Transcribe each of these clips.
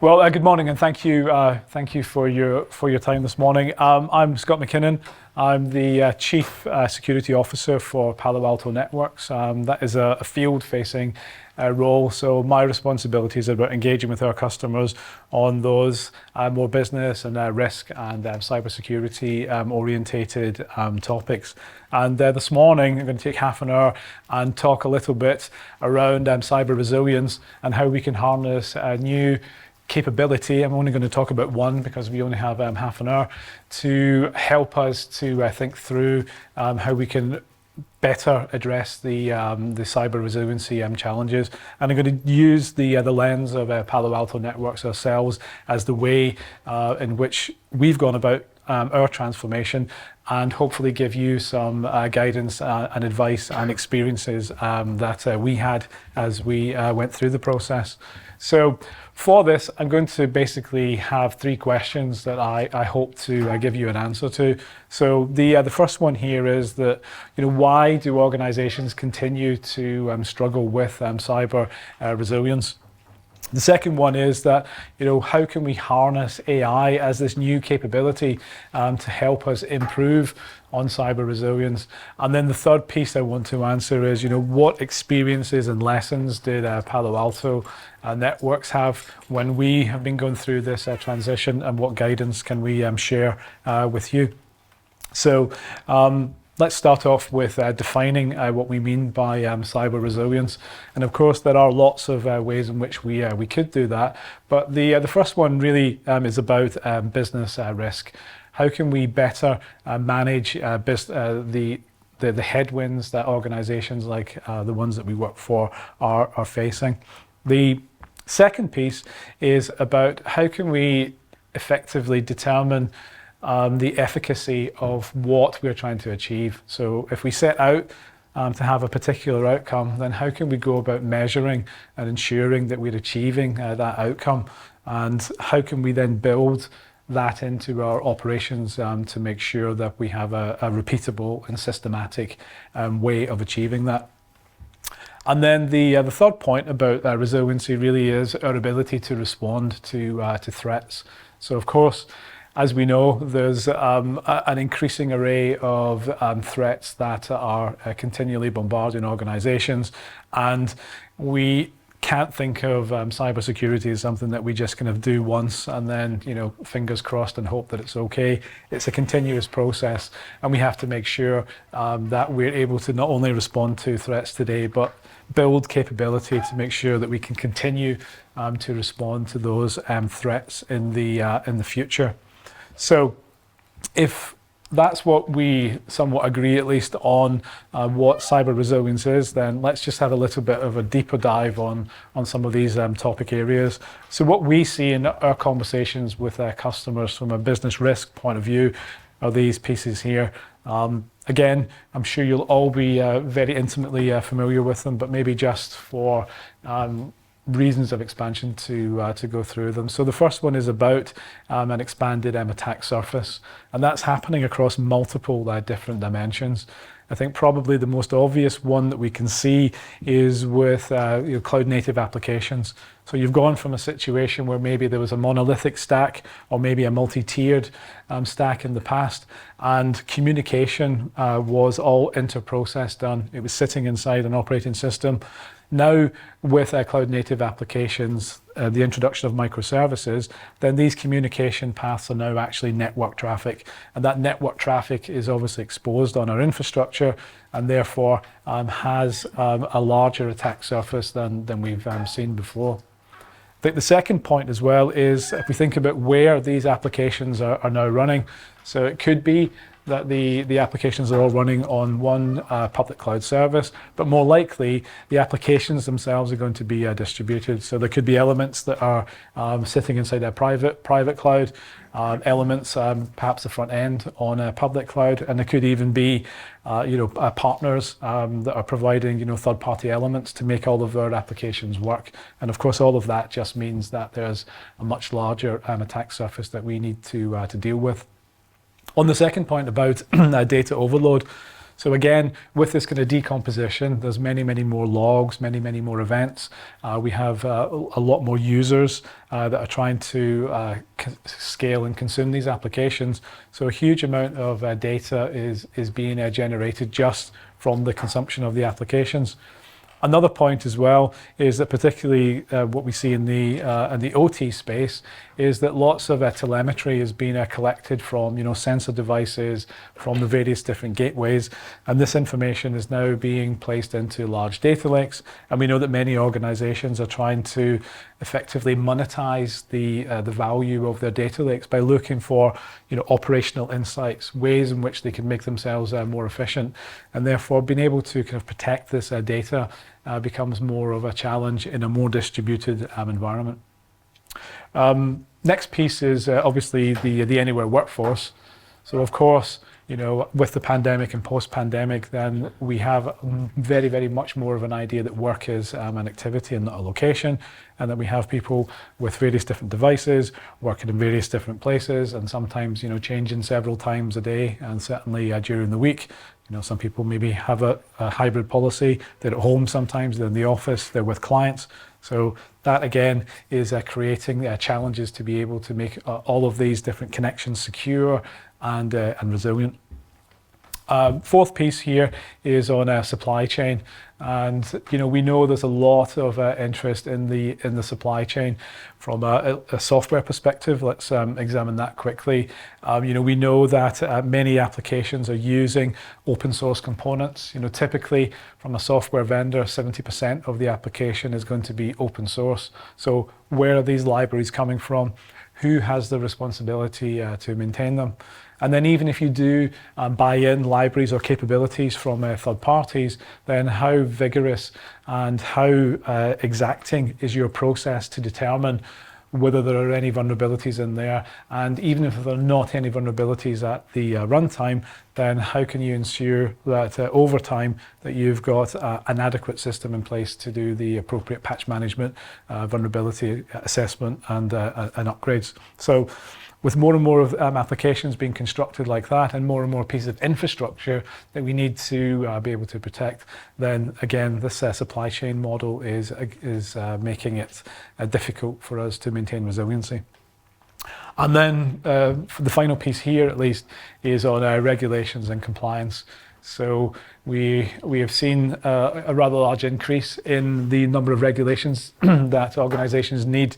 Good morning, and thank you for your time this morning. I'm Scott McKinnon. I'm the Chief Security Officer for Palo Alto Networks. That is a field-facing role, so my responsibilities are about engaging with our customers on those more business and risk and cybersecurity orientated topics. And this morning, I'm going to take half an hour and talk a little bit around cyber resilience and how we can harness new capability. I'm only going to talk about one because we only have half an hour to help us to think through how we can better address the cyber resiliency challenges. And I'm going to use the lens of Palo Alto Networks ourselves as the way in which we've gone about our transformation, and hopefully give you some guidance and advice and experiences that we had as we went through the process. So for this, I'm going to basically have three questions that I hope to give you an answer to. So the first one here is that, why do organizations continue to struggle with cyber resilience? The second one is that, how can we harness AI as this new capability to help us improve on cyber resilience? And then the third piece I want to answer is, what experiences and lessons did Palo Alto Networks have when we have been going through this transition, and what guidance can we share with you? So let's start off with defining what we mean by cyber resilience. And of course, there are lots of ways in which we could do that. But the first one really is about business risk. How can we better manage the headwinds that organizations like the ones that we work for are facing? The second piece is about how can we effectively determine the efficacy of what we're trying to achieve. So if we set out to have a particular outcome, then how can we go about measuring and ensuring that we're achieving that outcome? And how can we then build that into our operations to make sure that we have a repeatable and systematic way of achieving that? And then the third point about resiliency really is our ability to respond to threats. So of course, as we know, there's an increasing array of threats that are continually bombarding organizations, and we can't think of cybersecurity as something that we just kind of do once and then, fingers crossed and hope that it's okay. It's a continuous process, and we have to make sure that we're able to not only respond to threats today, but build capability to make sure that we can continue to respond to those threats in the future. So if that's what we somewhat agree, at least on what cyber resilience is, then let's just have a little bit of a deeper dive on some of these topic areas. So what we see in our conversations with our customers from a business risk point of view are these pieces here. Again, I'm sure you'll all be very intimately familiar with them, but maybe just for reasons of expansion to go through them. So the first one is about an expanded attack surface, and that's happening across multiple different dimensions. I think probably the most obvious one that we can see is with cloud native applications. So you've gone from a situation where maybe there was a monolithic stack or maybe a multi-tiered stack in the past, and communication was all inter-process done. It was sitting inside an operating system. Now, with cloud native applications, the introduction of microservices, then these communication paths are now actually network traffic. And that network traffic is obviously exposed on our infrastructure, and therefore has a larger attack surface than we've seen before. I think the second point as well is if we think about where these applications are now running. So it could be that the applications are all running on one public cloud service, but more likely the applications themselves are going to be distributed. So there could be elements that are sitting inside a private cloud, elements perhaps the front end on a public cloud, and there could even be partners that are providing third-party elements to make all of their applications work. And of course, all of that just means that there's a much larger attack surface that we need to deal with. On the second point about data overload, So again, with this kind of decomposition, there's many, many more logs, many, many more events. We have a lot more users that are trying to scale and consume these applications. So a huge amount of data is being generated just from the consumption of the applications. Another point as well is that particularly what we see in the OT space is that lots of telemetry is being collected from sensor devices, from the various different gateways, and this information is now being placed into large data lakes. And we know that many organizations are trying to effectively monetize the value of their data lakes by looking for operational insights, ways in which they can make themselves more efficient, and therefore being able to kind of protect this data becomes more of a challenge in a more distributed environment. Next piece is obviously the anywhere workforce. So of course, with the pandemic and post-pandemic, then we have very, very much more of an idea that work is an activity and not a location, and that we have people with various different devices working in various different places, and sometimes changing several times a day, and certainly during the week. Some people maybe have a hybrid policy. They're at home sometimes, they're in the office, they're with clients. So that again is creating challenges to be able to make all of these different connections secure and resilient. Fourth piece here is on supply chain, and we know there's a lot of interest in the supply chain from a software perspective. Let's examine that quickly. We know that many applications are using open source components. Typically from a software vendor, 70% of the application is going to be open source. So where are these libraries coming from? Who has the responsibility to maintain them? And then even if you do buy in libraries or capabilities from third parties, then how vigorous and how exacting is your process to determine whether there are any vulnerabilities in there? And even if there are not any vulnerabilities at the runtime, then how can you ensure that over time that you've got an adequate system in place to do the appropriate patch management, vulnerability assessment and upgrades? So with more and more of applications being constructed like that, and more pieces of infrastructure that we need to be able to protect, then again, this supply chain model is making it difficult for us to maintain resiliency. And then the final piece here, at least, is on regulations and compliance. So we have seen a rather large increase in the number of regulations that organizations need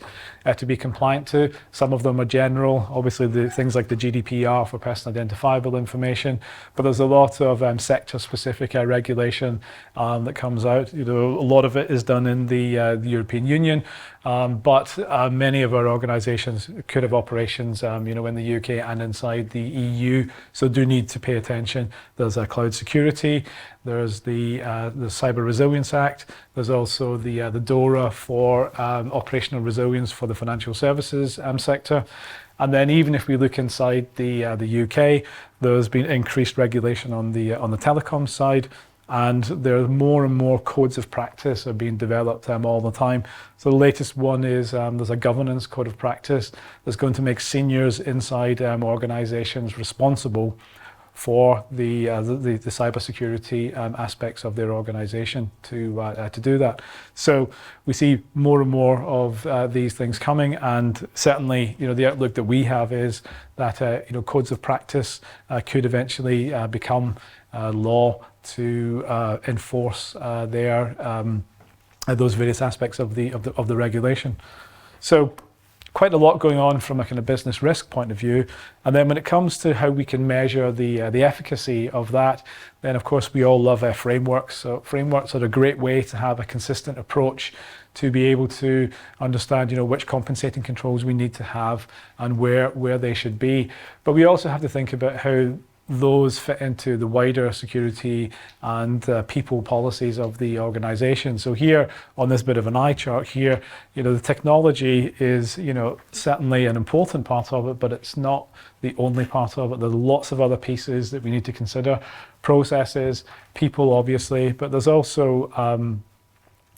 to be compliant to. Some of them are general, obviously the things like the GDPR for personal identifiable information, but there's a lot of sector-specific regulation that comes out. A lot of it is done in the European Union, but many of our organizations could have operations in the UK and inside the EU, so do need to pay attention. There's cloud security, there's the Cyber Resilience Act, there's also the DORA for operational resilience for the financial services sector. And then even if we look inside the UK, there's been increased regulation on the telecom side, and there are more and more codes of practice are being developed all the time. So the latest one is there's a governance code of practice that's going to make seniors inside organizations responsible for the cybersecurity aspects of their organization to do that. So we see more and more of these things coming, and certainly the outlook that we have is that codes of practice could eventually become law to enforce those various aspects of the regulation. So quite a lot going on from a kind of business risk point of view. And then when it comes to how we can measure the efficacy of that, then of course we all love frameworks. So frameworks are a great way to have a consistent approach to be able to understand which compensating controls we need to have and where they should be. But we also have to think about how those fit into the wider security and people policies of the organization. So here on this bit of an eye chart here, the technology is certainly an important part of it, but it's not the only part of it. There's lots of other pieces that we need to consider: processes, people obviously, but there's also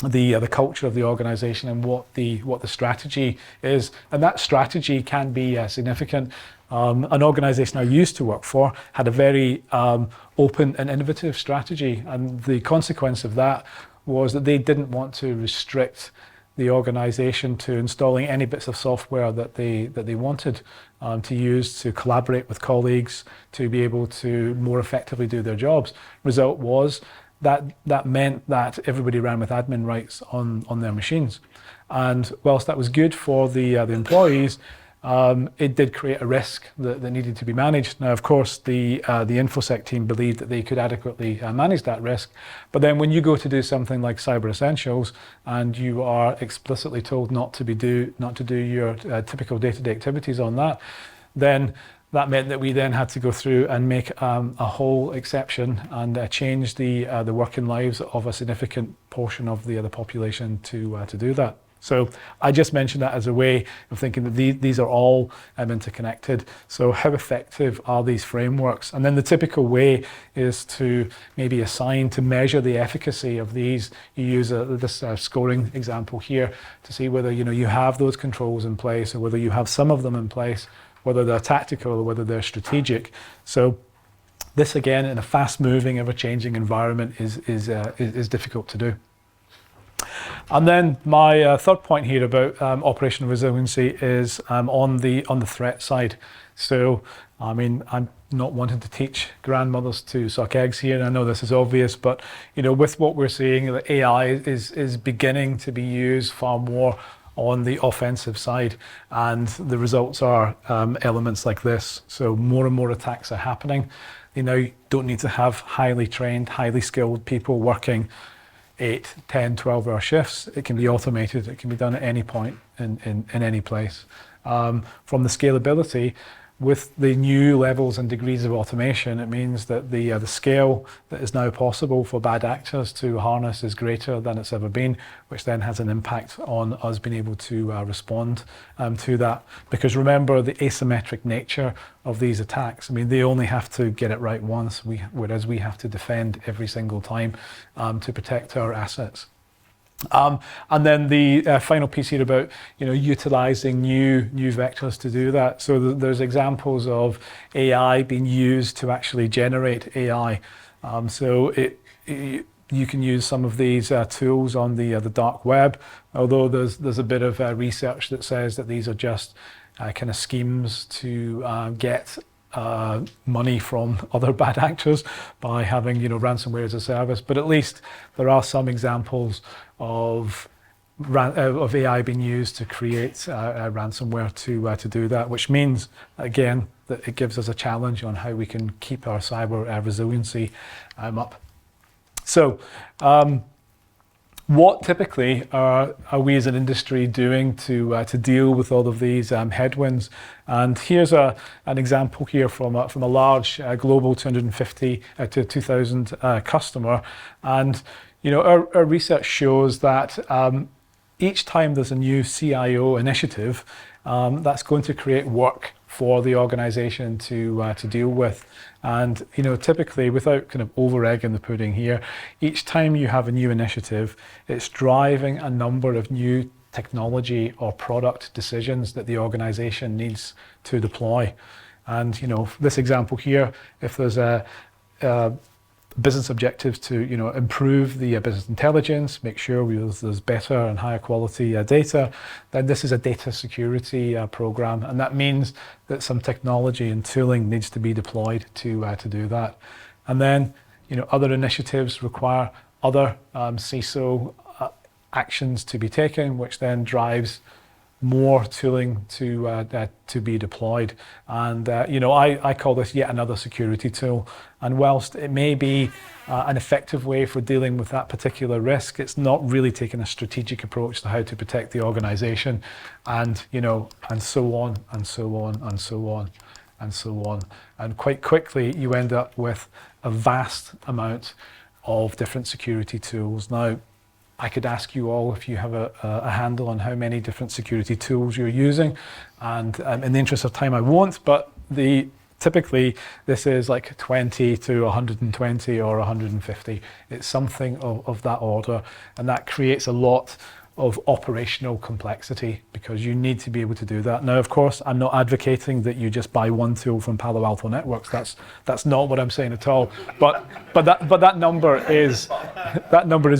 the culture of the organization and what the strategy is, and that strategy can be significant. An organization I used to work for had a very open and innovative strategy, and the consequence of that was that they didn't want to restrict the organization to installing any bits of software that they wanted to use to collaborate with colleagues, to be able to more effectively do their jobs. Result was that meant that everybody ran with admin rights on their machines. And whilst that was good for the employees, it did create a risk that needed to be managed. Now, of course, the InfoSec team believed that they could adequately manage that risk. But then when you go to do something like Cyber Essentials and you are explicitly told not to do your typical day-to-day activities on that, then that meant that we then had to go through and make a whole exception and change the working lives of a significant portion of the population to do that. So I just mentioned that as a way of thinking that these are all interconnected. So how effective are these frameworks? And then the typical way is to maybe assign to measure the efficacy of these. You use this scoring example here to see whether you have those controls in place or whether you have some of them in place, whether they're tactical or whether they're strategic. So this, again, in a fast-moving, ever-changing environment is difficult to do. And then my third point here about operational resiliency is on the threat side. So, I mean, I'm not wanting to teach grandmothers to suck eggs here, and I know this is obvious, but with what we're seeing, the AI is beginning to be used far more on the offensive side, and the results are elements like this. So more and more attacks are happening. You now don't need to have highly trained, highly skilled people working 8, 10, 12-hour shifts. It can be automated. It can be done at any point in any place. From the scalability, with the new levels and degrees of automation, it means that the scale that is now possible for bad actors to harness is greater than it's ever been, which then has an impact on us being able to respond to that. Because remember the asymmetric nature of these attacks. I mean, they only have to get it right once, whereas we have to defend every single time to protect our assets. And then the final piece here about utilizing new vectors to do that. So there's examples of AI being used to actually generate AI. So you can use some of these tools on the dark web, although there's a bit of research that says that these are just kind of schemes to get money from other bad actors by having ransomware as a service. But at least there are some examples of AI being used to create ransomware to do that, which means again that it gives us a challenge on how we can keep our cyber resiliency up. So what typically are we as an industry doing to deal with all of these headwinds? And here's an example here from a large global 250 to 2,000 customer. And our research shows that each time there's a new CIO initiative, that's going to create work for the organization to deal with. And typically, without kind of over-egging the pudding here, each time you have a new initiative, it's driving a number of new technology or product decisions that the organization needs to deploy. And this example here, if there's a business objectives to improve the business intelligence, make sure there's better and higher quality data, then this is a data security program, and that means that some technology and tooling needs to be deployed to do that. And then other initiatives require other CISO actions to be taken, which then drives more tooling to be deployed. And I call this yet another security tool. And whilst it may be an effective way for dealing with that particular risk, it's not really taking a strategic approach to how to protect the organization, and and so on and so on and so on and so on. And quite quickly you end up with a vast amount of different security tools. Now, I could ask you all if you have a handle on how many different security tools you're using, and in the interest of time I won't, but typically this is like 20 to 120 or 150. It's something of that order, and that creates a lot of operational complexity, because you need to be able to do that. Now, of course, I'm not advocating that you just buy one tool from Palo Alto Networks. That's not what I'm saying at all. But that number is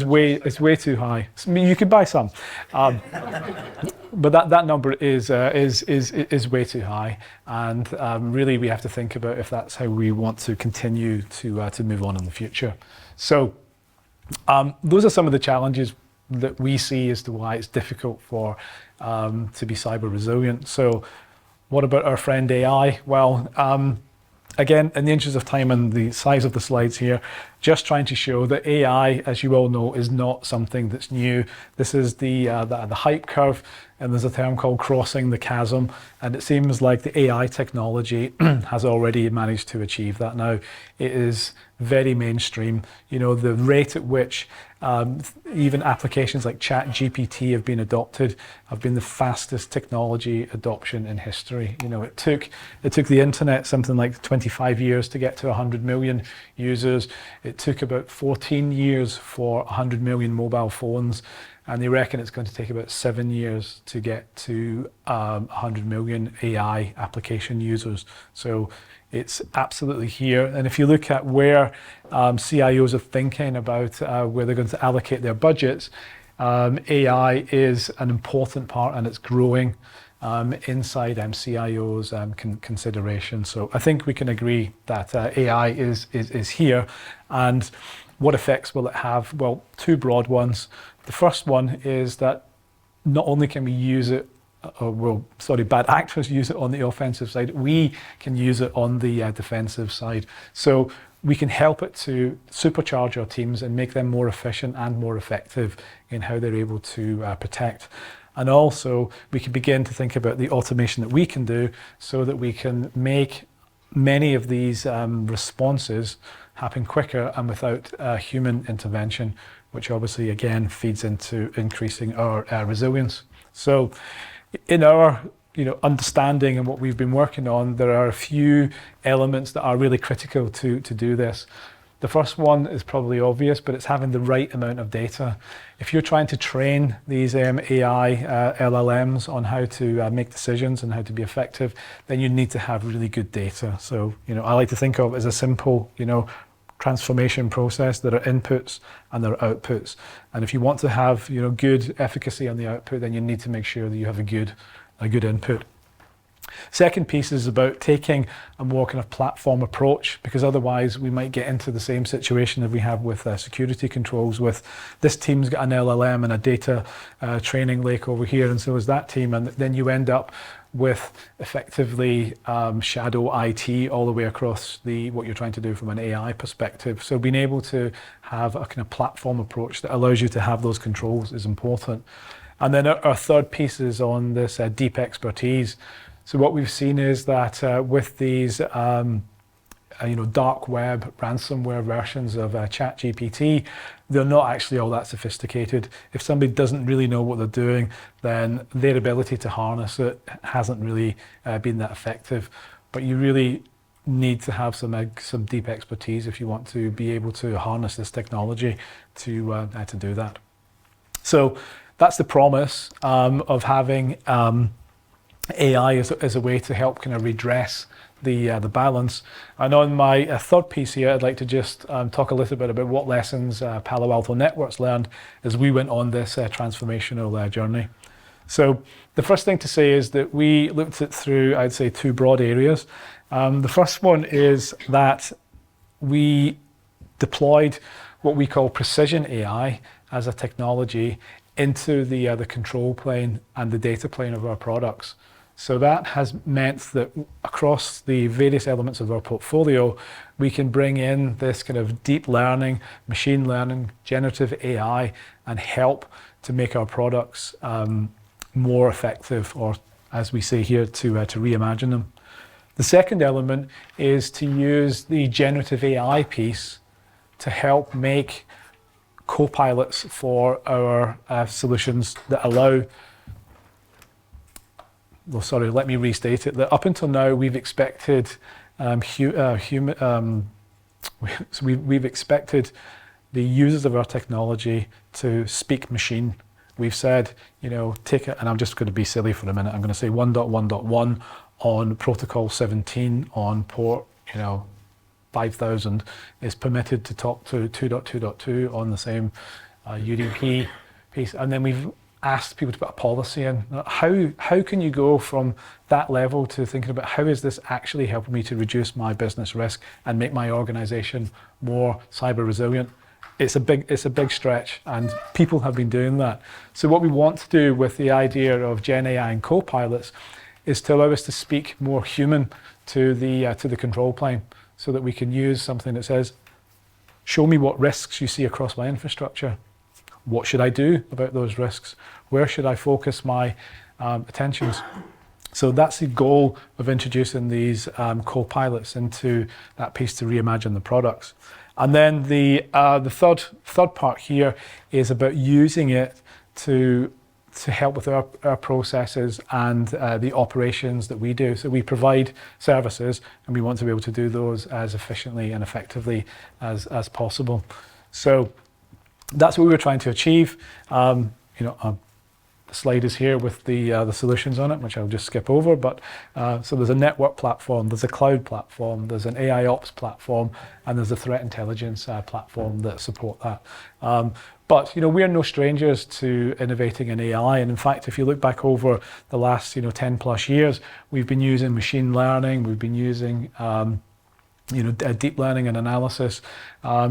way too high. I mean, you could buy some, but that number is way too high. And really, we have to think about if that's how we want to continue to move on in the future. So those are some of the challenges that we see as to why it's difficult for to be cyber resilient. So what about our friend AI? Well, again, in the interest of time and the size of the slides here, just trying to show that AI, as you all know, is not something that's new. This is the hype curve, and there's a term called crossing the chasm, and it seems like the AI technology has already managed to achieve that now. It is very mainstream. You know, the rate at which even applications like ChatGPT have been adopted have been the fastest technology adoption in history. You know, it took the internet something like 25 years to get to 100 million users. It took about 14 years for 100 million mobile phones, and they reckon it's going to take about 7 years to get to 100 million AI application users. So it's absolutely here. And if you look at where CIOs are thinking about where they're going to allocate their budgets, AI is an important part, and it's growing inside CIOs' consideration. So I think we can agree that AI is here. And what effects will it have? Well, two broad ones. The first one is that not only can we use it, bad actors use it on the offensive side, we can use it on the defensive side. So we can help it to supercharge our teams and make them more efficient and more effective in how they're able to protect. And also, we can begin to think about the automation that we can do so that we can make many of these responses happen quicker and without human intervention, which obviously, again, feeds into increasing our resilience. So in our understanding and what we've been working on, there are a few elements that are really critical to do this. The first one is probably obvious, but it's having the right amount of data. If you're trying to train these AI LLMs on how to make decisions and how to be effective, then you need to have really good data. So, I like to think of it as a simple, transformation process. There are inputs and there are outputs. And if you want to have, good efficacy on the output, then you need to make sure that you have a good input. Second piece is about taking a more kind of platform approach, because otherwise we might get into the same situation that we have with security controls. With this team's got an LLM and a data training lake over here, and so is that team, and then you end up with effectively shadow IT all the way across what you're trying to do from an AI perspective. So being able to have a kind of platform approach that allows you to have those controls is important. And then our third piece is on this deep expertise. So what we've seen is that with these dark web ransomware versions of ChatGPT, they're not actually all that sophisticated. If somebody doesn't really know what they're doing, then their ability to harness it hasn't really been that effective. But you really need to have some deep expertise if you want to be able to harness this technology to do that. So that's the promise of having AI as a way to help kind of redress the balance. And on my third piece here, I'd like to just talk a little bit about what lessons Palo Alto Networks learned as we went on this transformational journey. So the first thing to say is that we looked at through, I'd say, two broad areas. The first one is that we deployed what we call precision AI as a technology into the control plane and the data plane of our products. So that has meant that across the various elements of our portfolio, we can bring in this kind of deep learning, machine learning, generative AI, and help to make our products more effective, or as we say here, to reimagine them. The second element is to use the generative AI piece to help make co-pilots for our solutions that allow. Well, sorry, let me restate it. That up until now, we've expected we've expected the users of our technology to speak machine, we've said, take it, and I'm just going to be silly for a minute. I'm going to say 1.1.1 on protocol 17 on port, 5000 is permitted to talk to 2.2.2 on the same UDP piece. And then we've asked people to put a policy in. How can you go from that level to thinking about how is this actually helping me to reduce my business risk and make my organization more cyber resilient? It's a big stretch, and people have been doing that. So what we want to do with the idea of Gen AI and co-pilots is to allow us to speak more human to the control plane, so that we can use something that says, show me what risks you see across my infrastructure. What should I do about those risks? Where should I focus my attentions? So that's the goal of introducing these co-pilots into that piece to reimagine the products. And then the third part here is about using it to help with our processes and the operations that we do. So we provide services, and we want to be able to do those as efficiently and effectively as possible. So that's what we were trying to achieve. The slide is here with the solutions on it, which I'll just skip over. But so there's a network platform, there's a cloud platform, there's an AI ops platform, and there's a threat intelligence platform that support that. But we are no strangers to innovating in AI, and in fact, if you look back over the last 10 plus years, we've been using machine learning, we've been using deep learning and analysis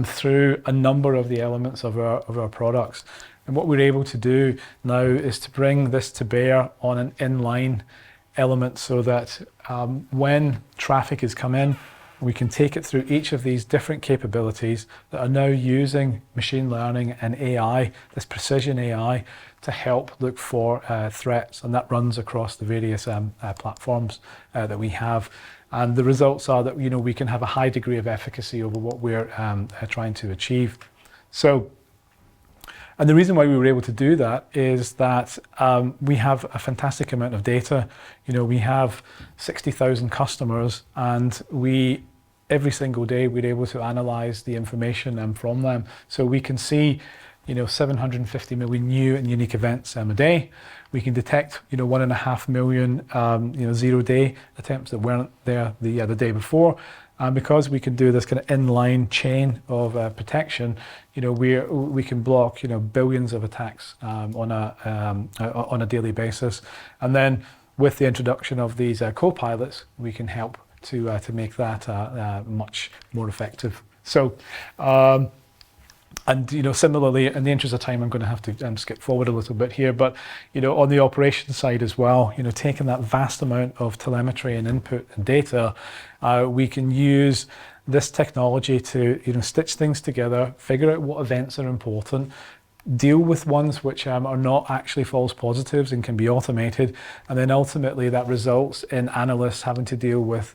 through a number of the elements of our products. And what we're able to do now is to bring this to bear on an inline element, so that when traffic is come in, we can take it through each of these different capabilities that are now using machine learning and AI, this precision AI, to help look for threats. And that runs across the various platforms that we have. And the results are that we can have a high degree of efficacy over what we're trying to achieve. And the reason why we were able to do that is that we have a fantastic amount of data. We have 60,000 customers, and every single day we're able to analyze the information from them. So we can see 750 million new and unique events a day. We can detect 1.5 million zero-day attempts that weren't there the day before. And because we can do this kind of inline chain of protection, we can block billions of attacks on a daily basis. And then with the introduction of these co-pilots, we can help to make that much more effective. So. And similarly, in the interest of time, I'm going to have to skip forward a little bit here. But on the operations side as well, taking that vast amount of telemetry and input and data, we can use this technology to stitch things together, figure out what events are important, deal with ones which are not actually false positives and can be automated, and then ultimately that results in analysts having to deal with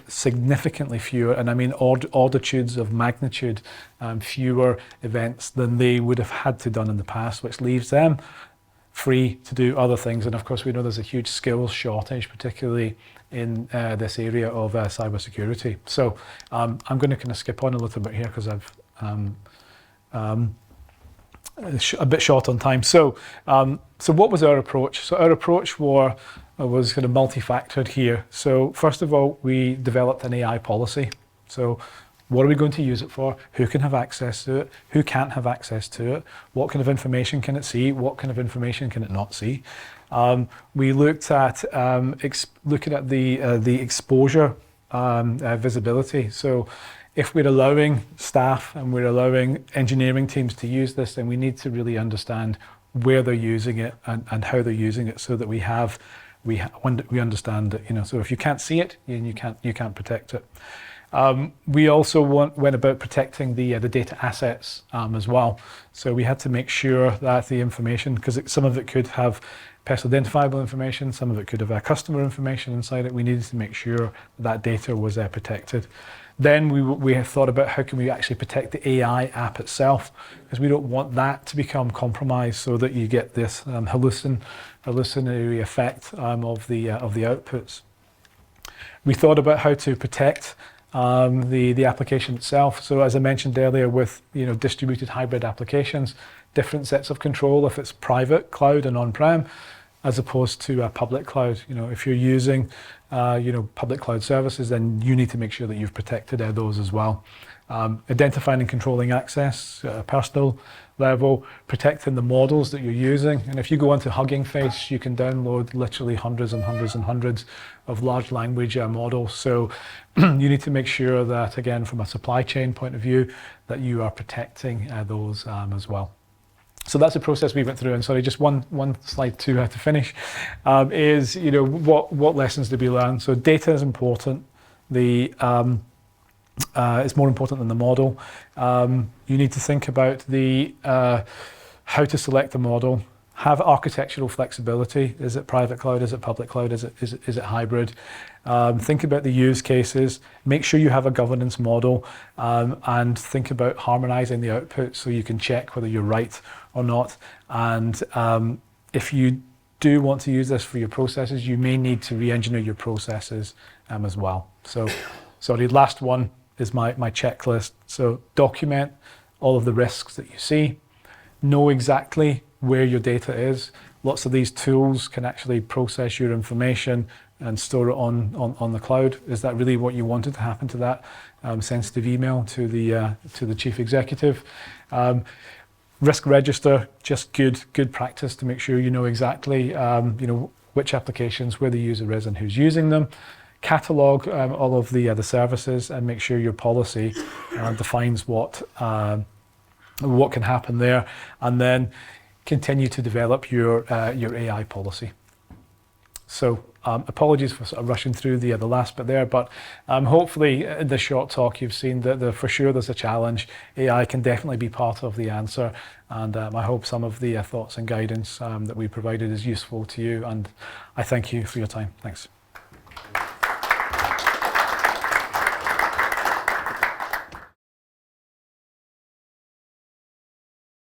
significantly fewer, and I mean orditudes of magnitude fewer events than they would have had to done in the past, which leaves them free to do other things. And of course, we know there's a huge skills shortage, particularly in this area of cybersecurity. So I'm going to kind of skip on a little bit here because I've a bit short on time. So what was our approach? So our approach was kind of multifactored here. So first of all, we developed an AI policy. So what are we going to use it for? Who can have access to it? Who can't have access to it? What kind of information can it see? What kind of information can it not see? We looked at looking at the exposure visibility. So if we're allowing staff and we're allowing engineering teams to use this, then we need to really understand where they're using it and how they're using it, so that we understand that, so if you can't see it, you can't protect it. We also went about protecting the data assets as well. So we had to make sure that the information, because some of it could have personal identifiable information, some of it could have customer information inside it. We needed to make sure that data was protected. Then we have thought about how can we actually protect the AI app itself, because we don't want that to become compromised, so that you get this hallucinatory effect of the outputs. We thought about how to protect the application itself. So as I mentioned earlier, with distributed hybrid applications, different sets of control if it's private cloud and on-prem, as opposed to a public cloud. If you're using public cloud services, then you need to make sure that you've protected those as well. Identifying and controlling access at a personal level, protecting the models that you're using. And if you go onto Hugging Face, you can download literally hundreds and hundreds and hundreds of large language models. So you need to make sure that, again, from a supply chain point of view, that you are protecting those as well. So that's the process we went through. And sorry, just one slide to finish is what lessons did we learn? So data is important. It's more important than the model. You need to think about how to select the model. Have architectural flexibility. Is it private cloud? Is it public cloud? Is it hybrid? Think about the use cases. Make sure you have a governance model, and think about harmonizing the output so you can check whether you're right or not. And if you do want to use this for your processes, you may need to re-engineer your processes as well. So, sorry, last one is my checklist. So document all of the risks that you see. Know exactly where your data is. Lots of these tools can actually process your information and store it on the cloud. Is that really what you wanted to happen to that sensitive email to the chief executive? Risk register, just good practice to make sure you know exactly which applications, where the user is, and who's using them. Catalog all of the services and make sure your policy defines what can happen there, and then continue to develop your AI policy. So apologies for sort of rushing through the last bit there, but hopefully in this short talk you've seen that for sure there's a challenge. AI can definitely be part of the answer, and I hope some of the thoughts and guidance that we provided is useful to you, and I thank you for your time. Thanks.